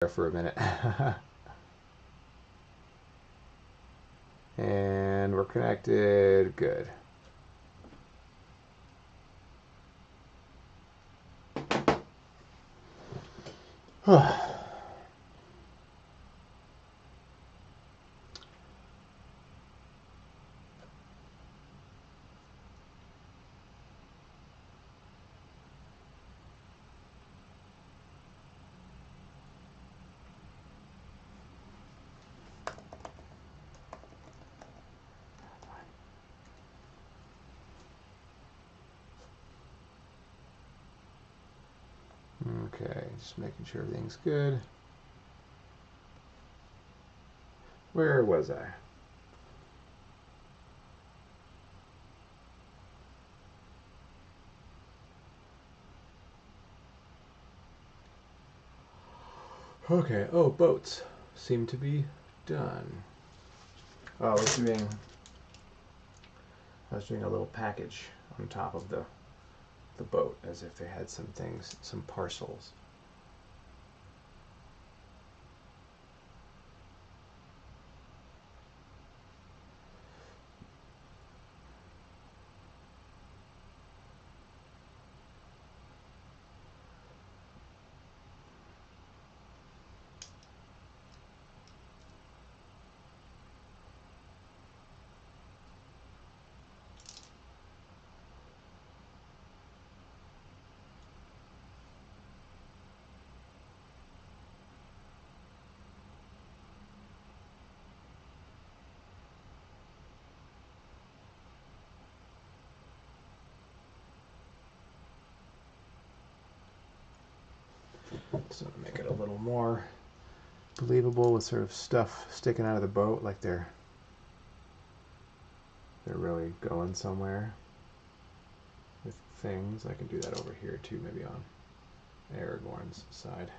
there for a minute. And we're connected. Good. Okay, just making sure everything's good. Where was I? Okay, oh, boats seem to be done. Oh, I was doing a little package on top of the boat, as if they had some things, some parcels. So to make it a little more believable, with sort of stuff sticking out of the boat, like they're really going somewhere with things. I can do that over here too, maybe on Aragorn's side.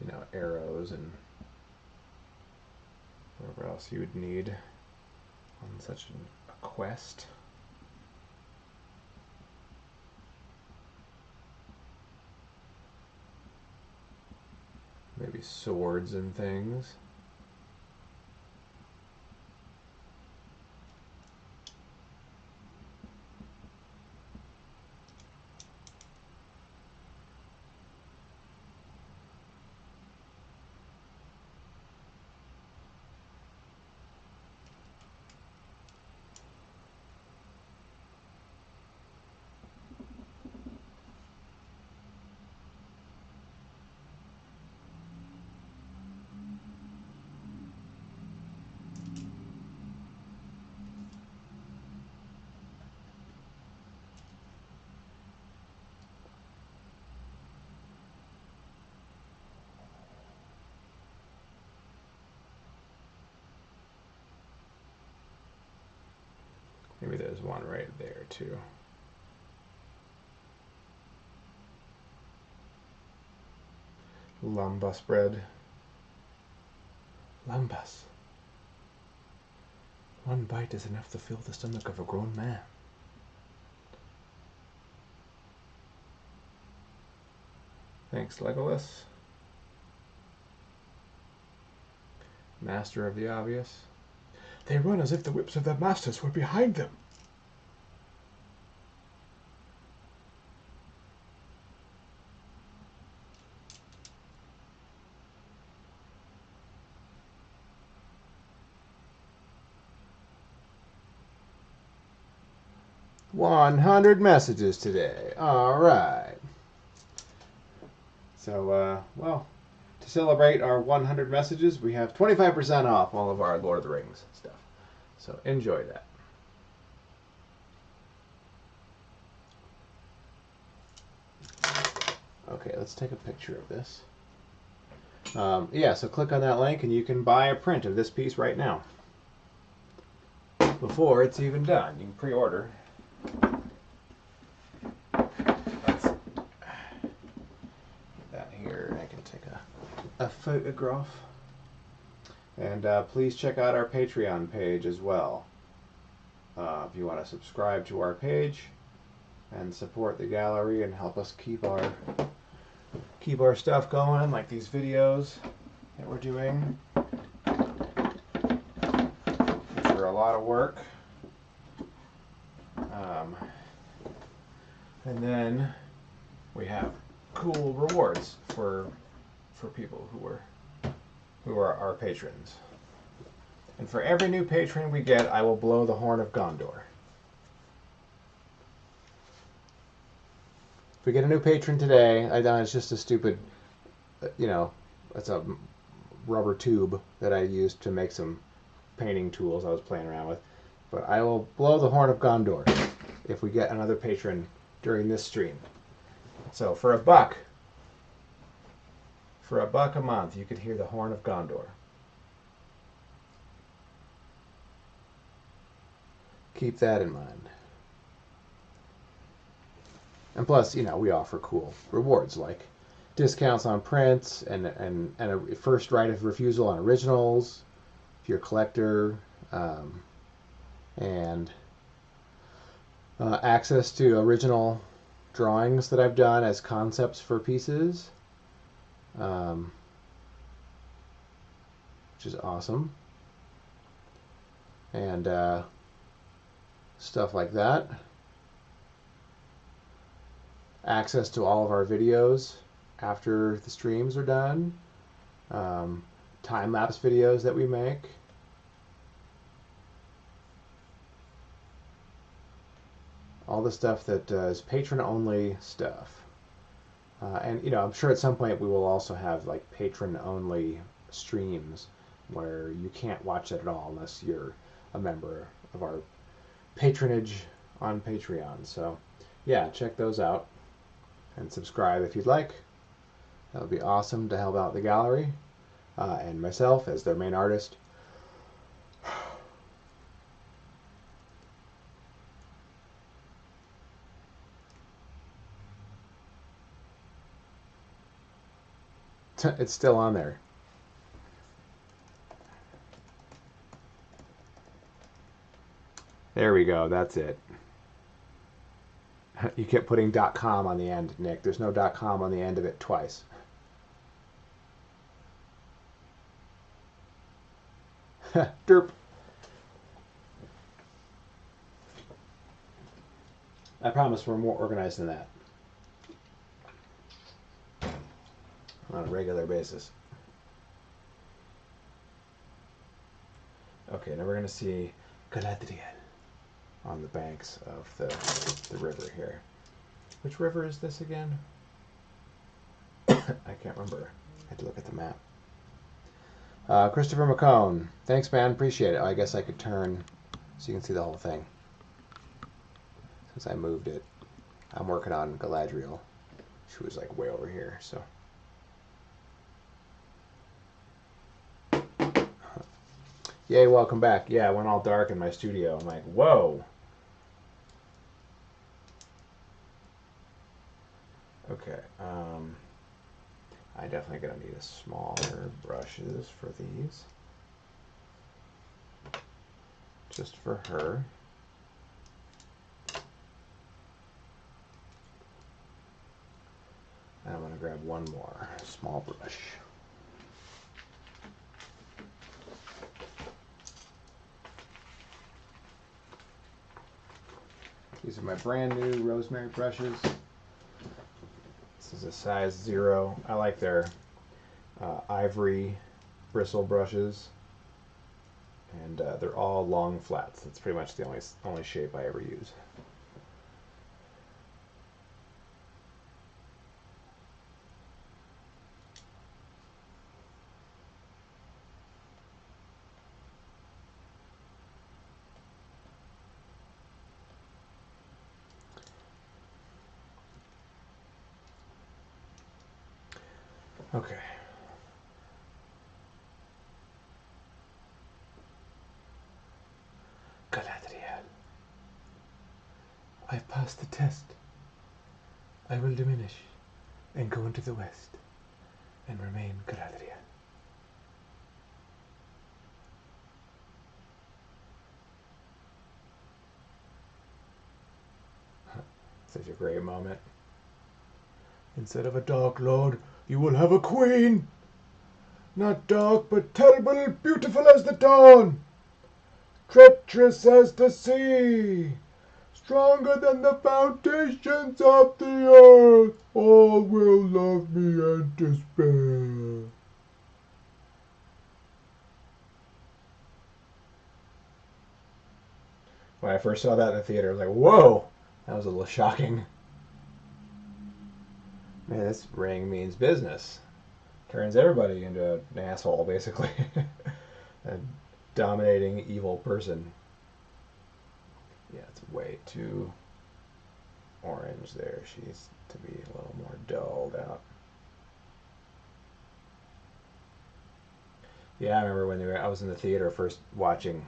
You know, arrows and whatever else you would need on such a quest. Maybe swords and things. Maybe there's one right there too. Lambas bread. Lambas. One bite is enough to fill the stomach of a grown man. Thanks, Legolas. Master of the obvious. They run as if the whips of their masters were behind them. $100 messages today. All right. So, well, to celebrate our 100 messages, we have 25% off all of our Lord of the Rings stuff. So enjoy that. Okay, let's take a picture of this. Yeah, so click on that link and you can buy a print of this piece right now. Before it's even done. You can pre-order. Let's get that here. I can take a photograph. And please check out our Patreon page as well. If you want to subscribe to our page, and support the gallery and help us keep our stuff going, like these videos that we're doing, which are a lot of work. And then we have cool rewards for people who are our patrons. And for every new patron we get, I will blow the horn of Gondor. If we get a new patron today, I know it's just a stupid, it's a rubber tube that I used to make some painting tools I was playing around with. But I will blow the horn of Gondor if we get another patron during this stream. So for a buck a month, you could hear the horn of Gondor. Keep that in mind. And plus, we offer cool rewards like discounts on prints and a first right of refusal on originals if you're a collector, and access to original drawings that I've done as concepts for pieces, which is awesome, and stuff like that. Access to all of our videos after the streams are done, time-lapse videos that we make, all the stuff that is patron-only stuff. And I'm sure at some point we will also have like patron-only streams where you can't watch it at all unless you're a member of our patronage on Patreon. So yeah, check those out and subscribe if you'd like. That would be awesome to help out the gallery and myself as their main artist. It's still on there. There we go. That's it. You kept putting .com on the end, Nick. There's no .com on the end of it twice. Derp. I promise we're more organized than that. On a regular basis. Okay, now we're going to see Galadriel on the banks of the river here. Which river is this again? I can't remember. I had to look at the map. Christopher McCone. Thanks, man. Appreciate it. I guess I could turn so you can see the whole thing. Since I moved it. I'm working on Galadriel. She was like way over here, so. Yay, welcome back. Yeah, it went all dark in my studio. I'm like, whoa. Okay, I definitely gonna need a smaller brushes for these. Just for her. And I'm gonna grab one more small brush. These are my brand new rosemary brushes. This is a size 0. I like their ivory bristle brushes. And they're all long flats. That's pretty much the only shape I ever use. Okay. Galadriel. I've passed the test. I will diminish and go into the west and remain Galadriel. Such a great moment. Instead of a dark lord, you will have a queen. Not dark, but terrible, beautiful as the dawn. Treacherous as the sea. Stronger than the foundations of the earth. All will love me and despair. When I first saw that in the theater, I was like, whoa! That was a little shocking. Man, this ring means business. Turns everybody into an asshole, basically. A dominating evil person. Yeah, it's way too orange there. She needs to be a little more dulled out. Yeah, I remember when I was in the theater first watching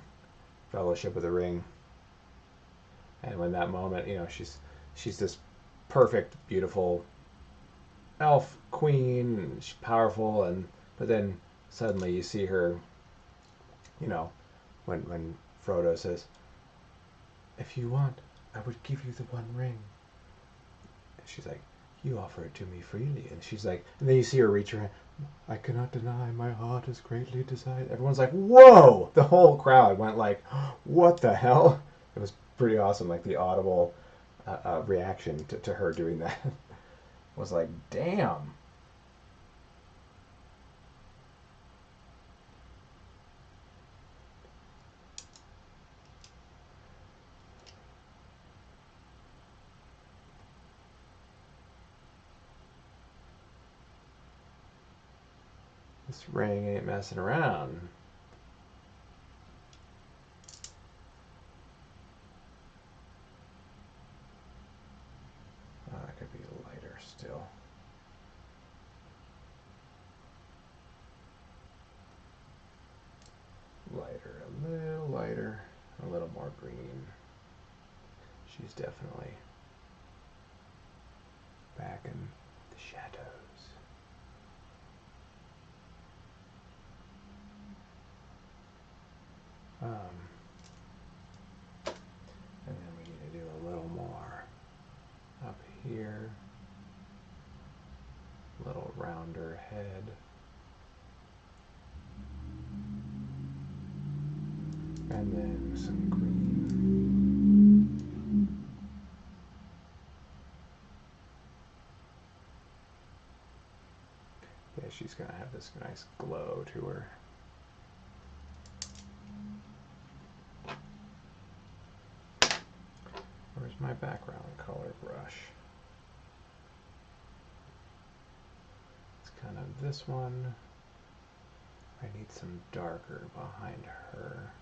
Fellowship of the Ring, and when that moment, she's this perfect, beautiful elf queen, and she's powerful, but then suddenly you see her, when Frodo says, "If you want, I would give you the one ring." And she's like, "You offer it to me freely." And she's like, and then you see her reach her hand. "I cannot deny my heart is greatly desired." Everyone's like, "Whoa!" The whole crowd went like, "What the hell?" It was pretty awesome. Like the audible reaction to her doing that was like, "Damn." This ring ain't messing around. Oh, that could be lighter still. Lighter, a little lighter, a little more green. She's definitely back in the shadows. And then we need to do a little more up here. A little rounder head. And then some green. Yeah, she's going to have this nice glow to her. Where's my background color brush? It's kind of this one. I need some darker behind her.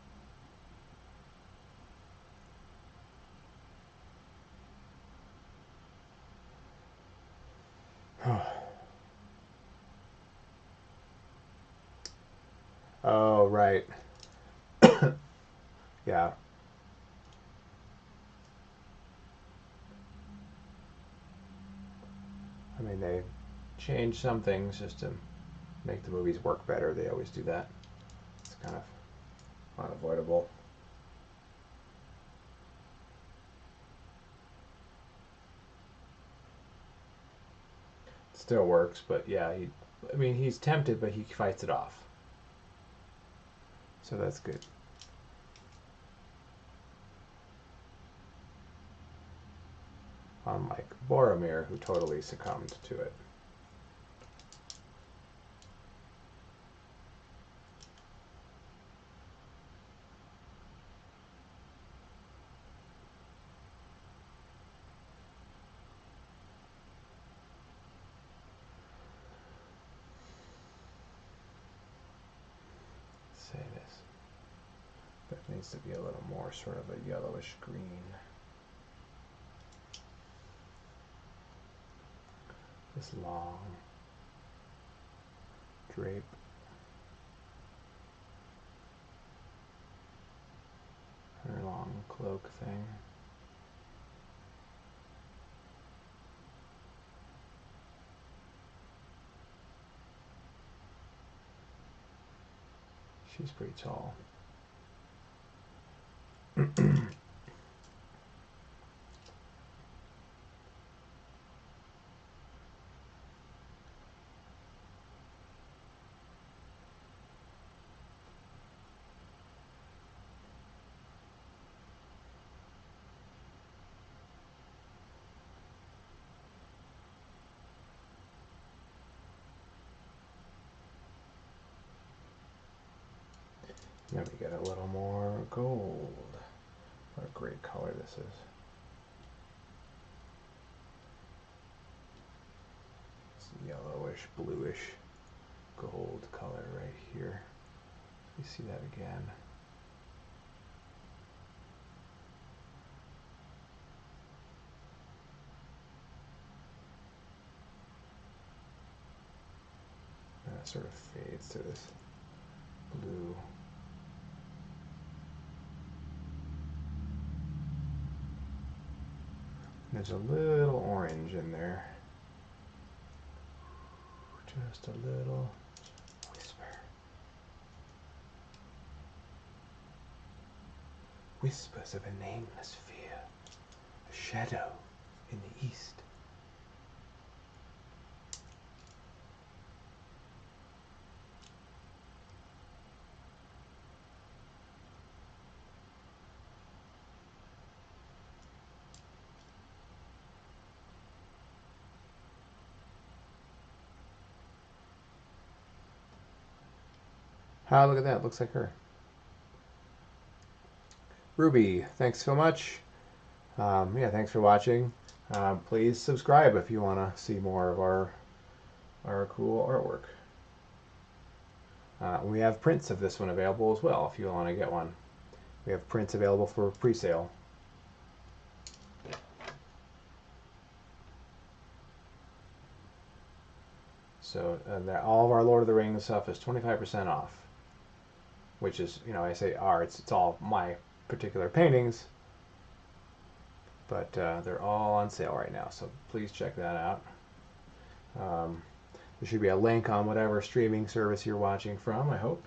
Oh, right. Yeah. I mean, they changed some things just to make the movies work better. They always do that. It's kind of unavoidable. It still works, but yeah, he's tempted, but he fights it off. So that's good. Unlike Boromir, who totally succumbed to it. Say this. That needs to be a little more sort of a yellowish green. This long drape. Her long cloak thing. She's pretty tall. Let me get a little more gold. What a great color this is. It's yellowish, bluish, gold color right here. You see that again. And it sort of fades to this blue. There's a little orange in there. Just a little whisper. Whispers of a nameless fear. A shadow in the east. Look at that. Looks like her. Ruby, thanks so much. Yeah, thanks for watching. Please subscribe if you want to see more of our cool artwork. We have prints of this one available as well if you want to get one. We have prints available for pre-sale. So all of our Lord of the Rings stuff is 25% off. Which is, I say our, it's all my particular paintings. But they're all on sale right now, so please check that out. There should be a link on whatever streaming service you're watching from, I hope.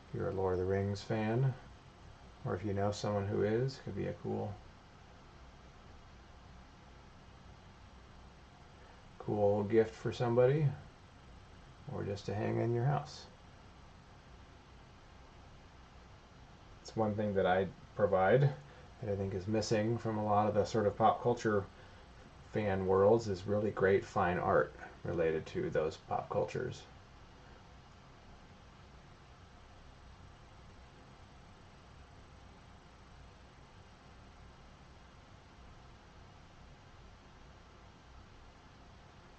If you're a Lord of the Rings fan, or if you know someone who is, could be a cool gift for somebody, or just to hang in your house. It's one thing that I provide that I think is missing from a lot of the sort of pop culture fan worlds is really great fine art related to those pop cultures.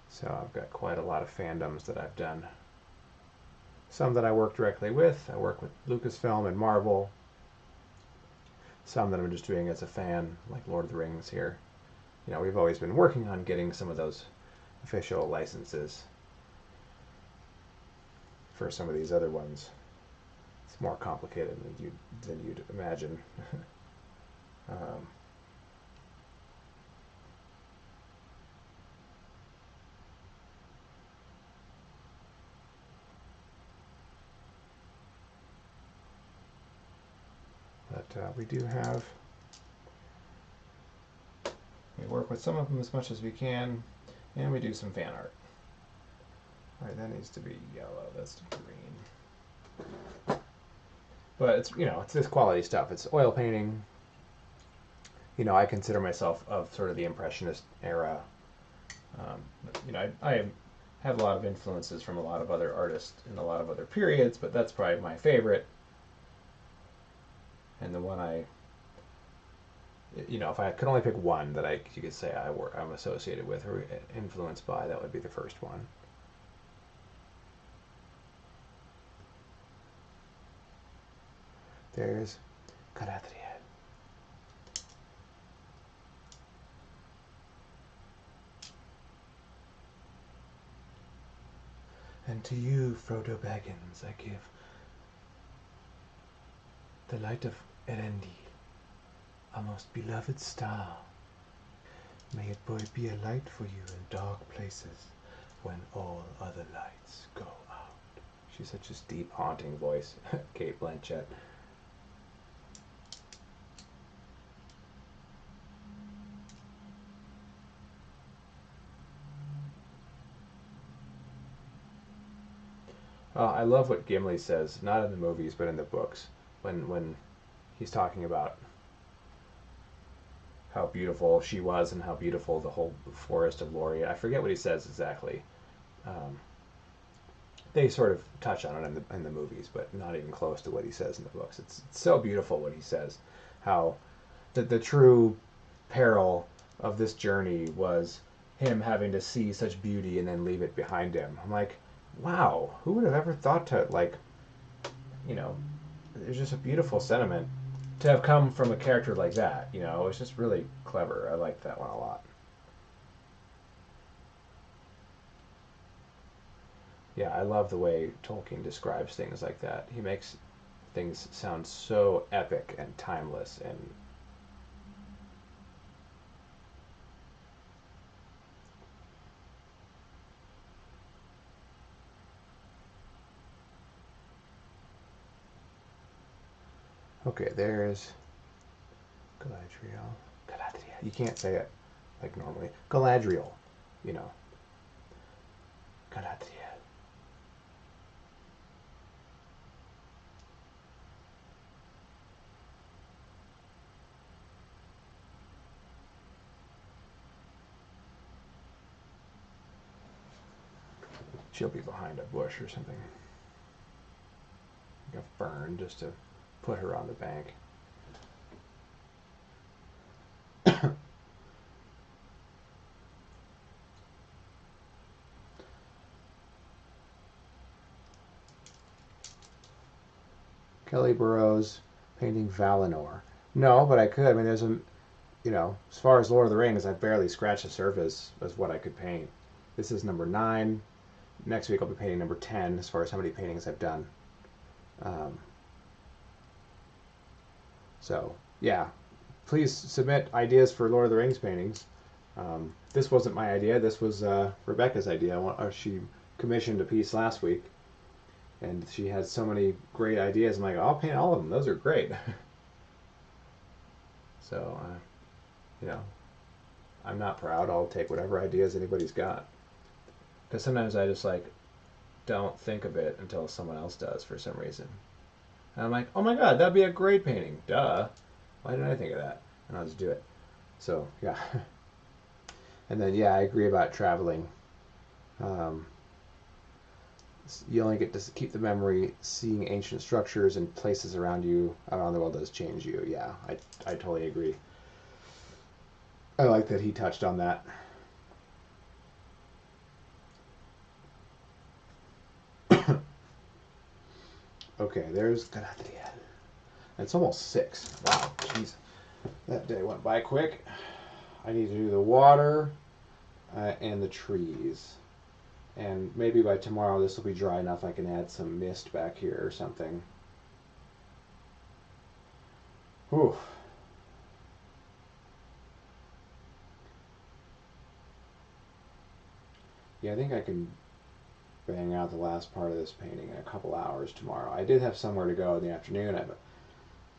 So I've got quite a lot of fandoms that I've done. Some that I work directly with. I work with Lucasfilm and Marvel. Some that I'm just doing as a fan, like Lord of the Rings here. We've always been working on getting some of those official licenses for some of these other ones. It's more complicated than you'd imagine. But we do have. We work with some of them as much as we can, and we do some fan art. All right, that needs to be yellow. That's green. But it's it's this quality stuff. It's oil painting. I consider myself of sort of the Impressionist era. I have a lot of influences from a lot of other artists in a lot of other periods, but that's probably my favorite. And the one if I could only pick one that you could say I'm associated with or influenced by, that would be the first one. There's Galadriel. And to you, Frodo Baggins, I give the light of Elendil, a most beloved star. May it be a light for you in dark places when all other lights go out. She's such a deep, haunting voice, Kate Blanchett. I love what Gimli says, not in the movies, but in the books. When he's talking about how beautiful she was and how beautiful the whole forest of Lorien. I forget what he says exactly. Um, they sort of touch on it in the movies, but not even close to what he says in the books. It's so beautiful what he says. How the true peril of this journey was him having to see such beauty and then leave it behind him. I'm like, wow, who would have ever thought to, like, you know, there's just a beautiful sentiment to have come from a character like that. You know, it's just really clever. I like that one a lot. Yeah, I love the way Tolkien describes things like that. He makes things sound so epic and timeless and okay, there's Galadriel. Galadriel. You can't say it like normally. Galadriel, you know. Galadriel. She'll be behind a bush or something. Like a fern just to put her on the bank. Kelly Burrows painting Valinor. No, but I could. I mean, there's a, you know, as far as Lord of the Rings, I've barely scratched the surface as what I could paint. This is number 9. Next week I'll be painting number 10 as far as how many paintings I've done. Um, so, yeah. Please submit ideas for Lord of the Rings paintings. This wasn't my idea. This was Rebecca's idea. She commissioned a piece last week, and she had so many great ideas. I'm like, I'll paint all of them. Those are great. So, you know, I'm not proud. I'll take whatever ideas anybody's got. Because sometimes I just like don't think of it until someone else does for some reason. And I'm like, oh my god, that'd be a great painting. Duh. Why didn't I think of that? And I'll just do it. So, yeah. And then, yeah, I agree about traveling. Um, you only get to keep the memory. Seeing ancient structures and places around you, around the world, does change you. Yeah, I totally agree. I like that he touched on that. Okay, there's Galadriel. It's almost 6. Wow, jeez. That day went by quick. I need to do the water and the trees. And maybe by tomorrow this will be dry enough I can add some mist back here or something. Whew. Yeah, I think I can bang out the last part of this painting in a couple hours tomorrow. I did have somewhere to go in the afternoon. I have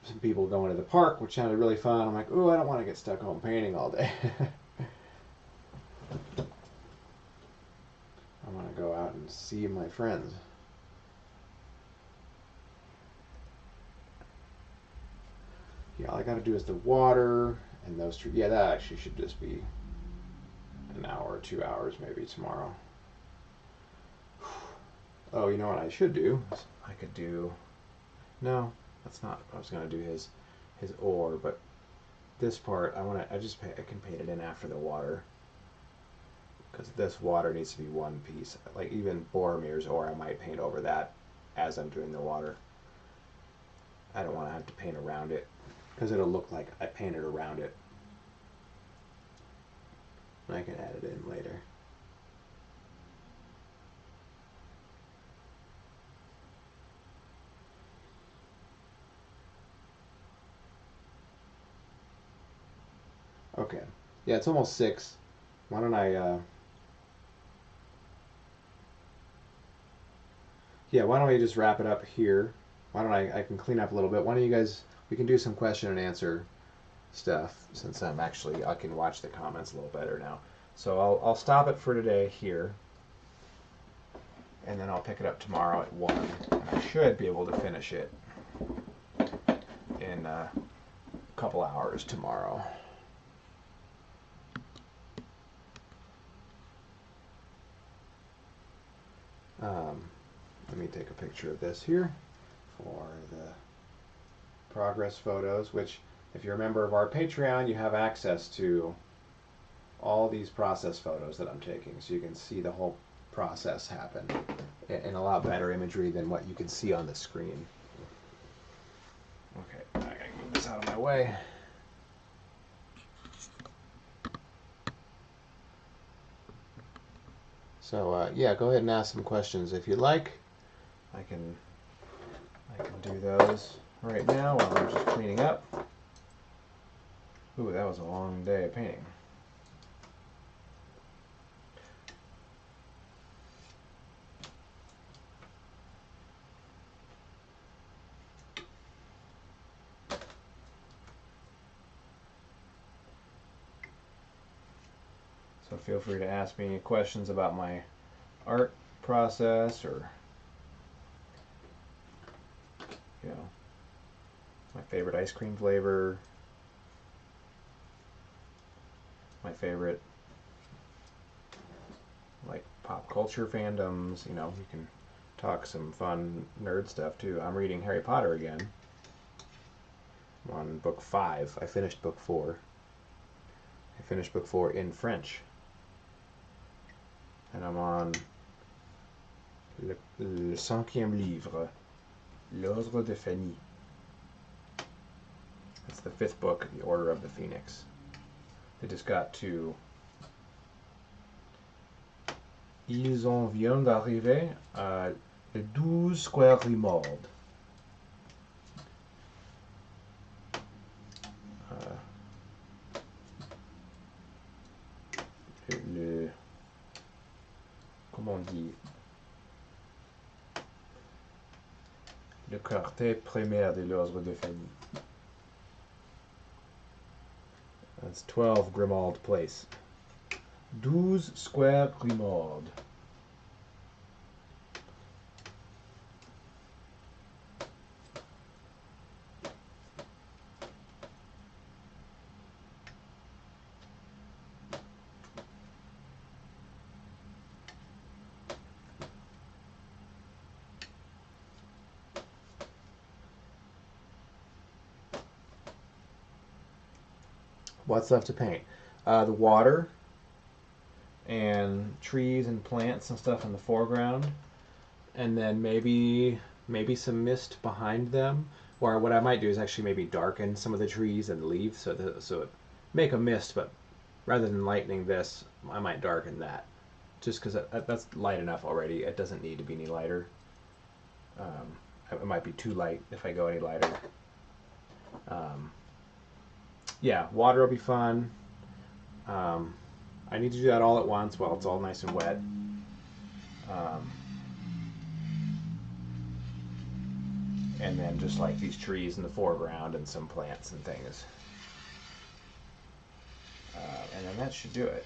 some people going to the park, which sounded really fun. I'm like, ooh, I don't want to get stuck home painting all day. I want to go out and see my friends. Yeah, all I got to do is the water and those trees. Yeah, that actually should just be an hour or 2 hours maybe tomorrow. Oh, you know what I should do? I could do... No, that's not... I was going to do his oar, but this part, I can paint it in after the water. Because this water needs to be one piece. Like even Boromir's oar, I might paint over that as I'm doing the water. I don't want to have to paint around it, because it'll look like I painted around it. I can add it in later. Okay. Yeah, it's almost 6. Why don't yeah, why don't we just wrap it up here? Why don't I can clean up a little bit. Why don't you guys, we can do some question and answer stuff, since I can watch the comments a little better now. So I'll stop it for today here, and then I'll pick it up tomorrow at 1. And I should be able to finish it in in a couple hours tomorrow. Let me take a picture of this here for the progress photos, which, if you're a member of our Patreon, you have access to all these process photos that I'm taking, so you can see the whole process happen in a lot better imagery than what you can see on the screen. Okay, I gotta move this out of my way. So yeah, go ahead and ask some questions if you'd like. I can do those right now while I'm just cleaning up. Ooh, that was a long day of painting. So feel free to ask me any questions about my art process, or my favorite ice cream flavor, my favorite like pop culture fandoms. You can talk some fun nerd stuff too. I'm reading Harry Potter again. I'm on book 5. I finished book 4. I finished book 4 in French. And I'm on le 5e livre, L'Ordre de Fanny. That's the 5th book, The Order of the Phoenix. They just got to Ils en viennent d'arriver à le 12 Square Grimaud. Comment on dit? Le quartier primaire de l'Ordre de Fanny. That's 12 Grimaud Place. 12 Square Grimaud. What's left to paint? The water and trees and plants and stuff in the foreground, and then maybe some mist behind them. Or what I might do is actually maybe darken some of the trees and leaves so it make a mist, but rather than lightening this, I might darken that, just because that's light enough already. It doesn't need to be any lighter. It might be too light if I go any lighter. Yeah, water will be fun. I need to do that all at once while it's all nice and wet. And then just like these trees in the foreground and some plants and things. And then that should do it.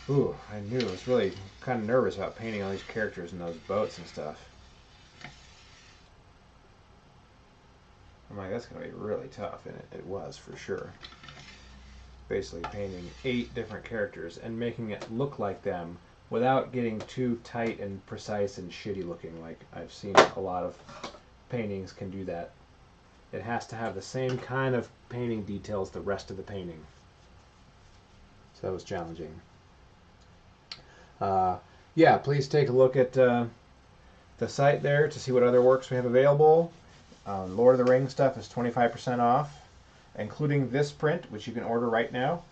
Ooh, I knew. I was really kind of nervous about painting all these characters and those boats and stuff. I'm like, that's going to be really tough, and it was for sure. Basically painting 8 different characters and making it look like them without getting too tight and precise and shitty looking. Like I've seen a lot of paintings can do that. It has to have the same kind of painting details the rest of the painting. So that was challenging. Yeah, please take a look at the site there to see what other works we have available. Lord of the Rings stuff is 25% off, including this print, which you can order right now.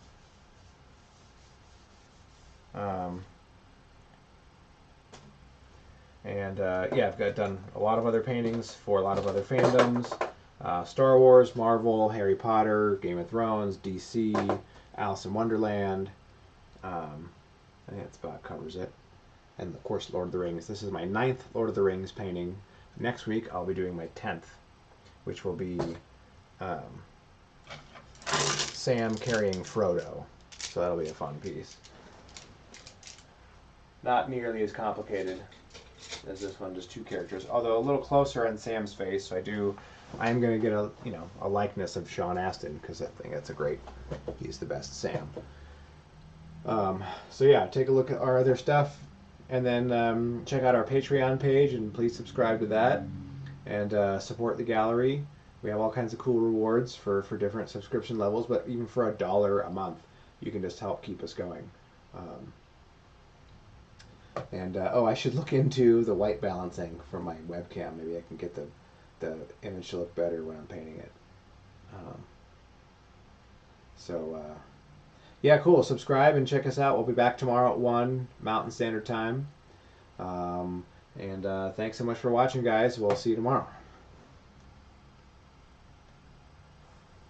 Yeah, I've done a lot of other paintings for a lot of other fandoms. Star Wars, Marvel, Harry Potter, Game of Thrones, DC, Alice in Wonderland. I think that's about covers it. And of course, Lord of the Rings. This is my 9th Lord of the Rings painting. Next week, I'll be doing my 10th, which will be Sam carrying Frodo. So that'll be a fun piece. Not nearly as complicated as this one, just 2 characters. Although a little closer on Sam's face, so I am going to get a likeness of Sean Astin because I think that's a great. He's the best Sam. So yeah, take a look at our other stuff, and then check out our Patreon page, and please subscribe to that, and support the gallery. We have all kinds of cool rewards for different subscription levels, but even for $1 a month, you can just help keep us going. I should look into the white balancing for my webcam. Maybe I can get the image to look better when I'm painting it. Yeah, cool. Subscribe and check us out. We'll be back tomorrow at 1 Mountain Standard Time. Thanks so much for watching, guys. We'll see you tomorrow.